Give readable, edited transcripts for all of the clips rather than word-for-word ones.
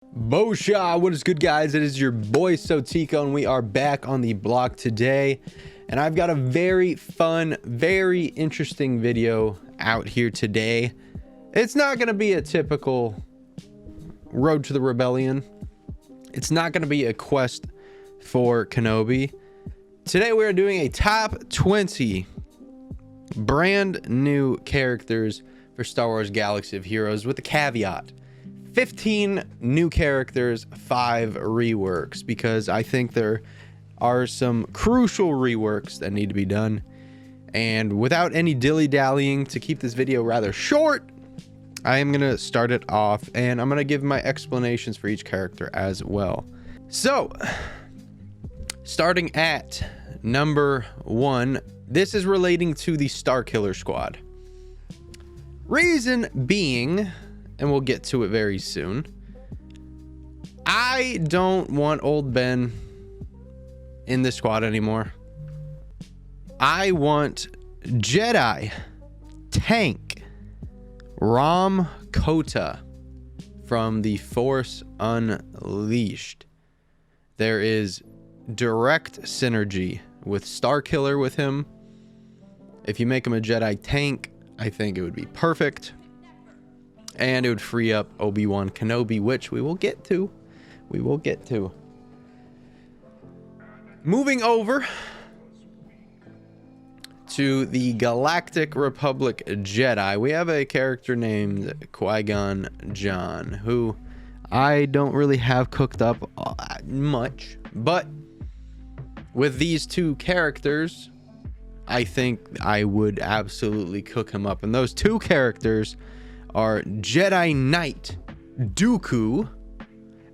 Bosha, what is good, guys? It is your boy SoTeeko, and we are back on the block today. And I've got a very fun, very interesting video out here today. It's not going to be a typical Road to the Rebellion. It's not going to be a quest for Kenobi. Today we are doing a top 20 brand new characters for Star Wars Galaxy of Heroes, with a caveat: 15 new characters, 5 reworks, because I think there are some crucial reworks that need to be done. And without any dilly-dallying, to keep this video rather short, I am going to start it off, and I'm going to give my explanations for each character as well. So, starting at number 1, this is relating to the Starkiller squad. Reason being, and we'll get to it very soon, I don't want old Ben in the squad anymore. I want Jedi tank Ram Kota from the Force Unleashed. There is direct synergy with Starkiller with him. If you make him a Jedi tank, I think it would be perfect. And it would free up Obi-Wan Kenobi, which we will get to. Moving over to the Galactic Republic Jedi, we have a character named Qui-Gon Jinn, who I don't really have cooked up much. But with these two characters, I think I would absolutely cook him up. And those two characters are Jedi Knight Dooku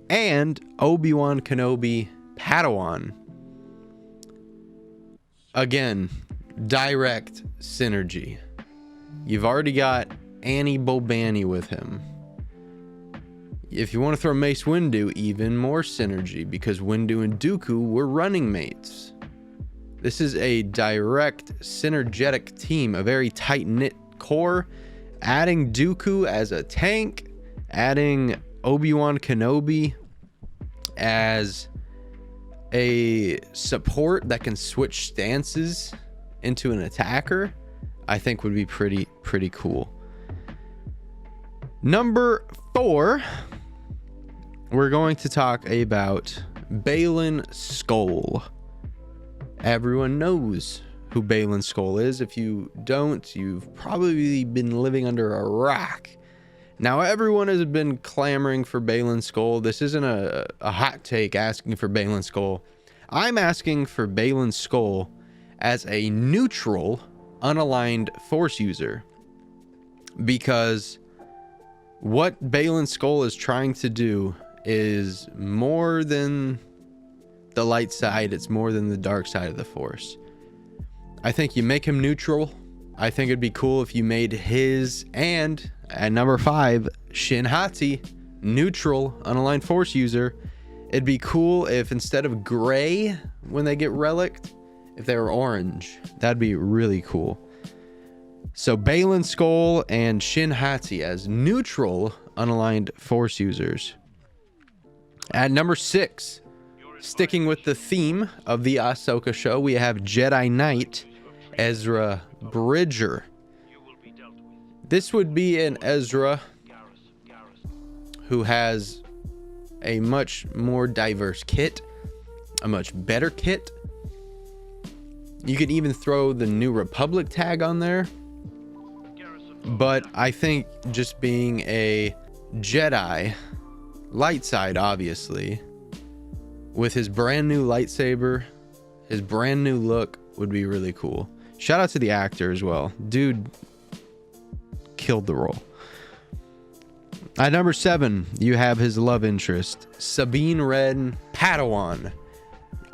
and Obi-Wan Kenobi Padawan. Again, direct synergy. You've already got Annie Bobani with him. If you want to throw Mace Windu, even more synergy, because Windu and Dooku were running mates. This is a direct synergetic team, a very tight-knit core. Adding Dooku as a tank, adding Obi-Wan Kenobi as a support that can switch stances into an attacker, I think would be pretty cool. Number 4, we're going to talk about Baylan Skoll. Everyone knows who Baylan Skoll is. If you don't, you've probably been living under a rock. Now, everyone has been clamoring for Baylan Skoll. This isn't a hot take asking for Baylan Skoll. I'm asking for Baylan Skoll as a neutral, unaligned Force user, because what Baylan Skoll is trying to do is more than the light side. It's more than the dark side of the Force. I think you make him neutral. I think it'd be cool if you made his, and at number 5, Shin Hati, neutral, unaligned Force user. It'd be cool if instead of gray when they get relicked, if they were orange. That'd be really cool. So Baylan Skoll and Shin Hati as neutral, unaligned Force users. At number 6, sticking with the theme of the Ahsoka show, we have Jedi Knight Ezra Bridger. This would be an Ezra who has a much more diverse kit, a much better kit. You could even throw the New Republic tag on there. But I think just being a Jedi, light side obviously, with his brand new lightsaber, his brand new look, would be really cool. Shout out to the actor as well. Dude killed the role. At number 7, you have his love interest, Sabine Wren Padawan.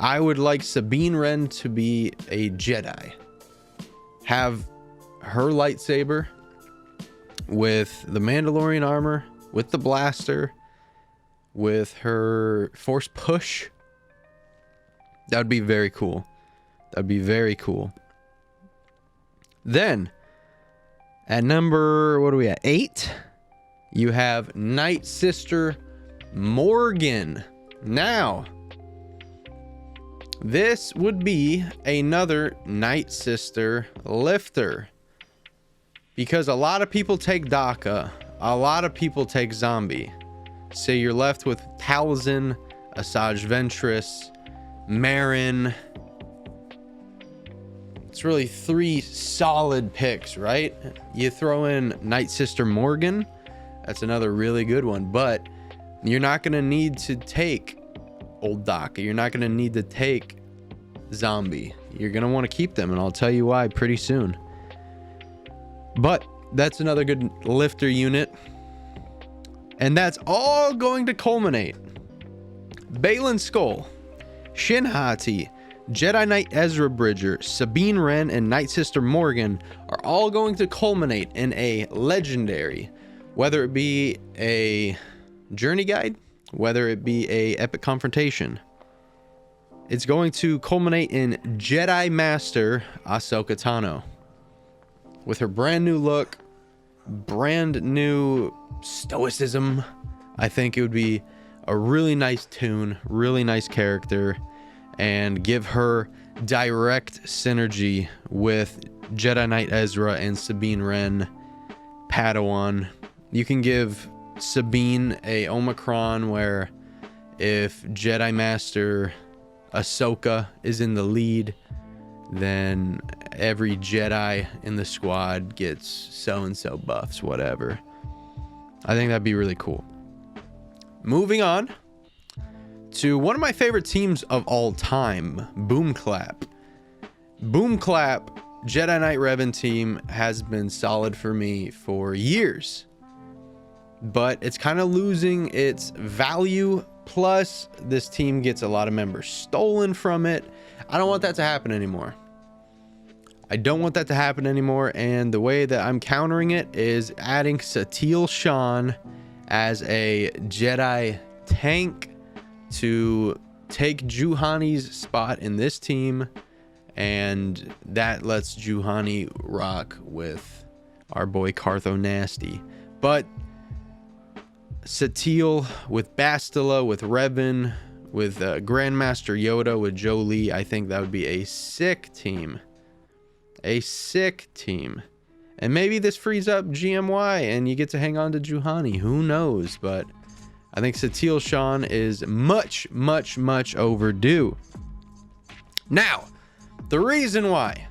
I would like Sabine Wren to be a Jedi. Have her lightsaber with the Mandalorian armor, with the blaster, with her force push. That would be very cool. That'd be very cool. Then, at number, what are we at? 8, you have Night Sister Morgan. Now, this would be another Night Sister lifter, because a lot of people take Daka, a lot of people take Zombie. So you're left with Talzin, Asajj Ventress, Marin. It's really 3 solid picks, right? You throw in Night Sister Morgan, that's another really good one, but you're not going to need to take old Daka. You're not going to need to take Zombie. You're going to want to keep them, and I'll tell you why pretty soon. But that's another good lifter unit. And that's all going to culminate. Baylan Skoll, Shin Hati, Jedi Knight Ezra Bridger, Sabine Wren, and Night Sister Morgan are all going to culminate in a legendary, whether it be a journey guide, whether it be a epic confrontation. It's going to culminate in Jedi Master Ahsoka Tano. With her brand new look, brand new stoicism, I think it would be a really nice tune, really nice character, and give her direct synergy with Jedi Knight Ezra and Sabine Wren Padawan. You can give Sabine a Omicron where if Jedi Master Ahsoka is in the lead, then every Jedi in the squad gets so-and-so buffs, whatever. I think that'd be really cool. Moving on to one of my favorite teams of all time, Boom Clap. Boom Clap Jedi Knight Revan team has been solid for me for years, but it's kind of losing its value. Plus, this team gets a lot of members stolen from it. I don't want that to happen anymore. I don't want that to happen anymore, and the way that I'm countering it is adding Satele Shan as a Jedi tank to take Juhani's spot in this team, and that lets Juhani rock with our boy Cartho Nasty. But Satele with Bastila, with Revan, with Grandmaster Yoda, with Jolie, I think that would be a sick team. A sick team. And maybe this frees up GMY and you get to hang on to Juhani. Who knows? But I think Satele Shan is much, much, much overdue. Now, the reason why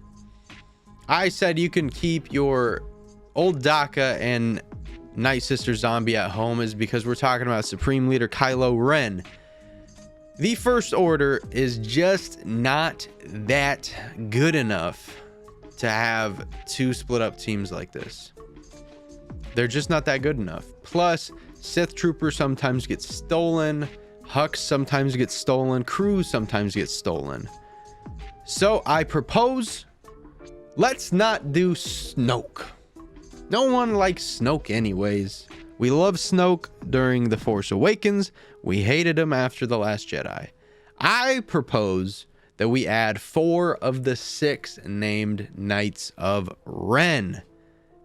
I said you can keep your old Daka and Night Sister Zombie at home is because we're talking about Supreme Leader Kylo Ren. The First Order is just not that good enough to have 2 split up teams like this. They're just not that good enough. Plus, Sith Troopers sometimes get stolen, Hux sometimes gets stolen, crews sometimes get stolen. So I propose, let's not do Snoke. No one likes Snoke anyways. We love Snoke during The Force Awakens. We hated him after The Last Jedi. I propose that we add 4 of the 6 named Knights of Ren.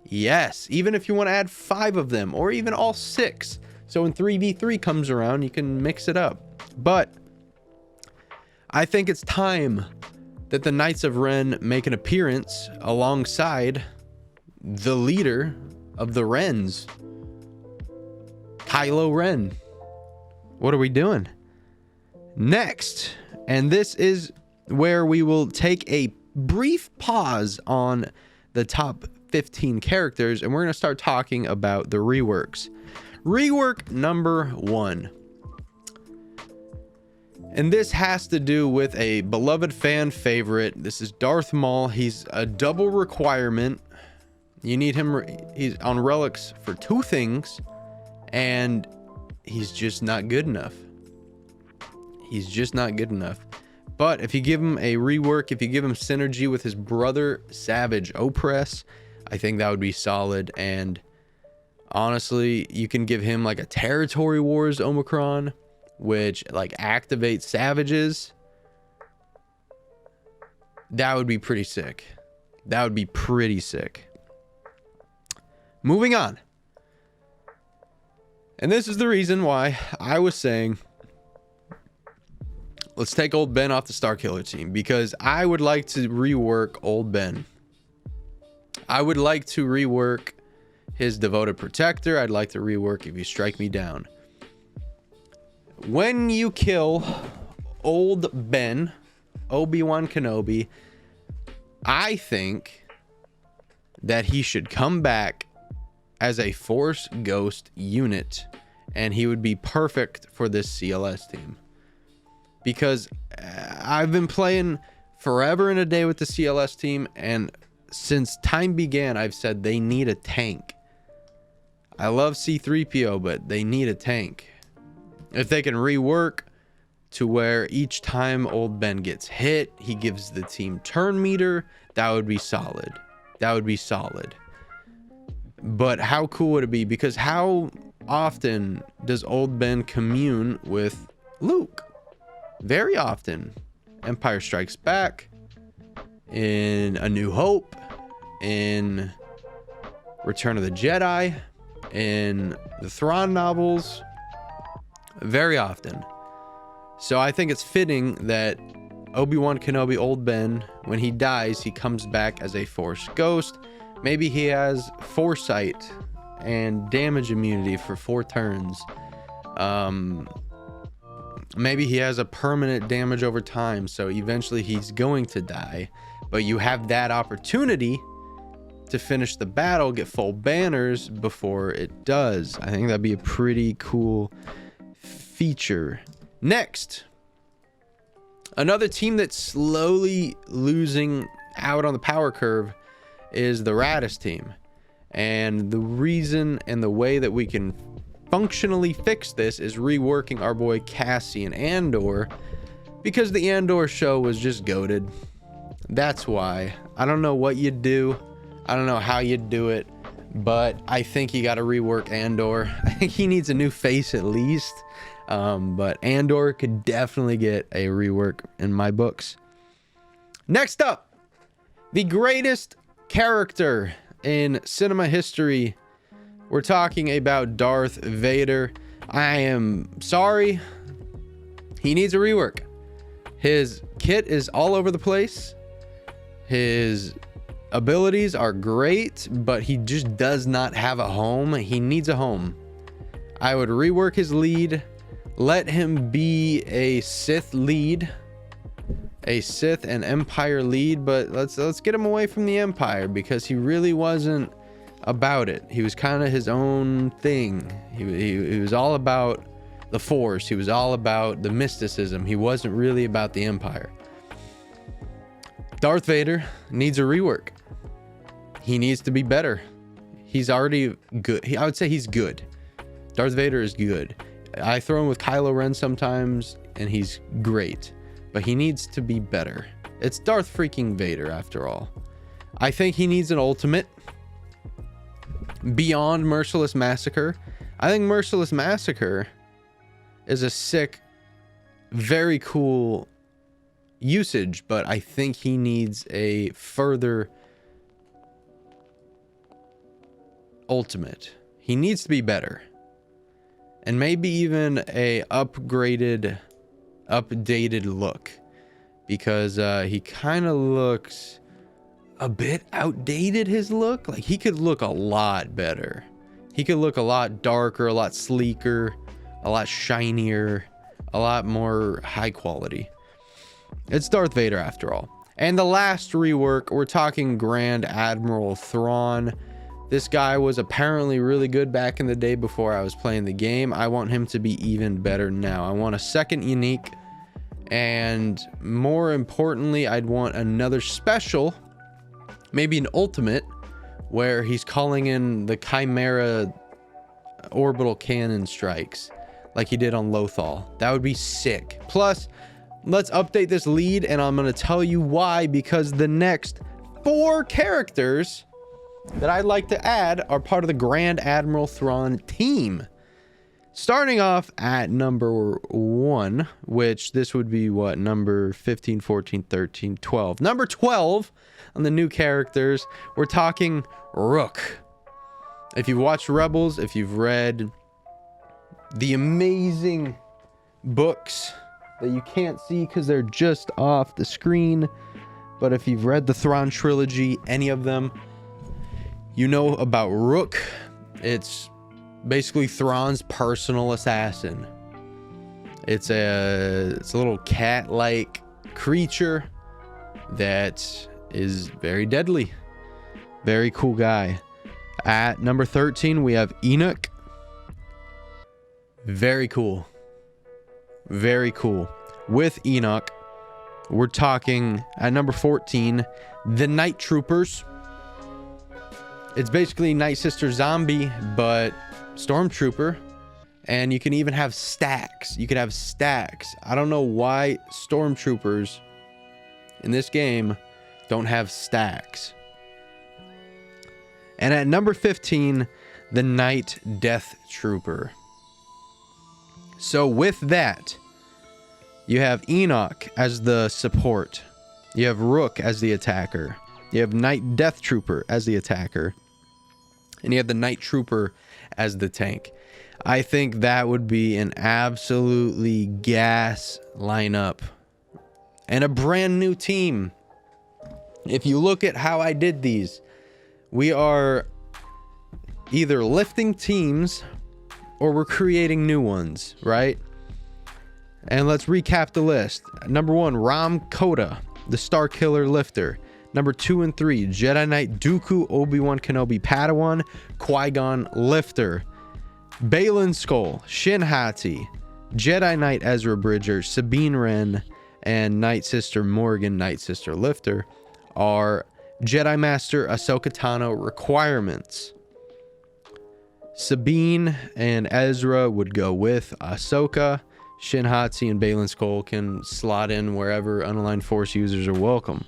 Yes, even if you want to add 5 of them, or even all 6. So when 3v3 comes around, you can mix it up. But I think it's time that the Knights of Ren make an appearance alongside the leader of the Rens, Kylo Ren. What are we doing? Next, and this is where we will take a brief pause on the top 15 characters, and we're going to start talking about the reworks. Rework number 1. And this has to do with a beloved fan favorite. This is Darth Maul. He's a double requirement. You need him. He's on relics for 2 things, and he's just not good enough. He's just not good enough. But if you give him a rework, if you give him synergy with his brother Savage Opress, I think that would be solid. And honestly, you can give him like a Territory Wars Omicron, which like activates Savages. That would be pretty sick. That would be pretty sick. Moving on. And this is the reason why I was saying, let's take old Ben off the Starkiller team, because I would like to rework old Ben. I would like to rework his devoted protector. I'd like to rework If You Strike Me Down. When you kill old Ben, Obi-Wan Kenobi, I think that he should come back as a Force Ghost unit, and he would be perfect for this CLS team. Because I've been playing forever and a day with the CLS team, and since time began, I've said they need a tank. I love C-3PO, but they need a tank. If they can rework to where each time old Ben gets hit, he gives the team turn meter, that would be solid. That would be solid. But how cool would it be? Because how often does old Ben commune with Luke? Very often. Empire Strikes Back, in A New Hope, in Return of the Jedi, in the Thrawn novels, very often. So I think it's fitting that Obi-Wan Kenobi, old Ben, when he dies, he comes back as a Force Ghost. Maybe he has foresight and damage immunity for 4 turns. Maybe he has a permanent damage over time, so eventually he's going to die. But you have that opportunity to finish the battle, get full banners before it does. I think that'd be a pretty cool feature. Next, another team that's slowly losing out on the power curve is the Radis team. And the reason and the way that we can functionally fix this is reworking our boy Cassian Andor, because the Andor show was just goated. That's why. I don't know what you'd do. I don't know how you'd do it, but I think you got to rework Andor. I think he needs a new face at least. But Andor could definitely get a rework in my books. Next up, the greatest character in cinema history. We're talking about Darth Vader. I am sorry. He needs a rework. His kit is all over the place. His abilities are great, but he just does not have a home. He needs a home. I would rework his lead. Let him be a Sith lead, a Sith and Empire lead, but let's get him away from the Empire, because he really wasn't about it. He was kind of his own thing. He was all about the Force. He was all about the mysticism. He wasn't really about the Empire. Darth Vader needs a rework. He needs to be better. He's already good. I would say he's good. Darth Vader is good. I throw him with Kylo Ren sometimes, and he's great. But he needs to be better. It's Darth freaking Vader, after all. I think he needs an ultimate beyond Merciless Massacre. I think Merciless Massacre is a sick, very cool usage, but I think he needs a further ultimate. He needs to be better. And maybe even a updated look, because he kind of looks a bit outdated. His look, like, he could look a lot better. He could look a lot darker, a lot sleeker, a lot shinier, a lot more high quality. It's Darth Vader, after all. And the last rework, we're talking Grand Admiral Thrawn. This guy was apparently really good back in the day before I was playing the game. I want him to be even better now. I want a second unique, and more importantly, I'd want another special, maybe an ultimate, where he's calling in the Chimera orbital cannon strikes like he did on Lothal. That would be sick. Plus, let's update this lead, and I'm going to tell you why, because the next 4 characters that I'd like to add are part of the Grand Admiral Thrawn team. Starting off at number 1, which this would be what, number 15, 14, 13, 12. Number 12 on the new characters, we're talking Rook. If you've watched Rebels, if you've read the amazing books that you can't see because they're just off the screen. But if you've read the Thrawn trilogy, any of them, you know about Rook. It's basically Thrawn's personal assassin. It's a little cat-like creature that is very deadly. Very cool guy. At number 13, we have Enoch. Very cool. Very cool. With Enoch, we're talking at number 14, the Night Troopers. It's basically Night Sister Zombie, but Stormtrooper. And you can even have stacks. You could have stacks. I don't know why Stormtroopers in this game don't have stacks. And at number 15, the Night Death Trooper. So with that, you have Enoch as the support. You have Rook as the attacker. You have Night Death Trooper as the attacker. And you have the Night Trooper as the tank. I think that would be an absolutely gas lineup. And a brand new team. If you look at how I did these, we are either lifting teams or we're creating new ones, right? And let's recap the list. Number 1, Ram Koda, the Starkiller lifter. Number 2 and 3, Jedi Knight Dooku, Obi-Wan Kenobi Padawan, Qui-Gon lifter. Baylan Skoll, Shin Hati, Jedi Knight Ezra Bridger, Sabine Wren, and Night Sister Morgan, Night Sister lifter, are Jedi Master Ahsoka Tano requirements. Sabine and Ezra would go with Ahsoka. Shin Hati and Baylan Skoll can slot in wherever unaligned Force users are welcome.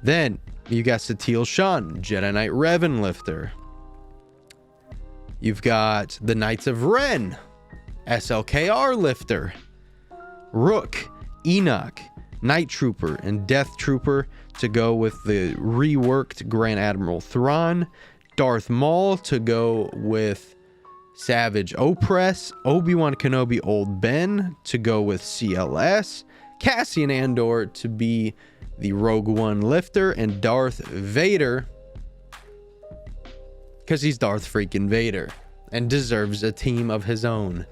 Then you got Satele Shan, Jedi Knight Revan lifter. You've got the Knights of Ren, SLKR lifter. Rook, Enoch, Night Trooper, and Death Trooper to go with the reworked Grand Admiral Thrawn. Darth Maul to go with Savage Opress. Obi-Wan Kenobi Old Ben to go with CLS. Cassian Andor to be the Rogue One lifter. And Darth Vader, because he's Darth freaking Vader and deserves a team of his own.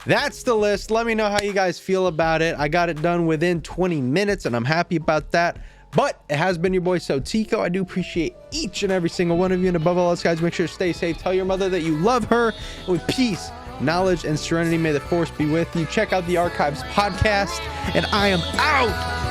That's the list. Let me know how you guys feel about it. I got it done within 20 minutes and I'm happy about that. But it has been your boy SoTeeko. I do appreciate each and every single one of you. And above all else, guys, make sure to stay safe. Tell your mother that you love her. And with peace, knowledge, and serenity, may the Force be with you. Check out the Archives podcast. And I am out.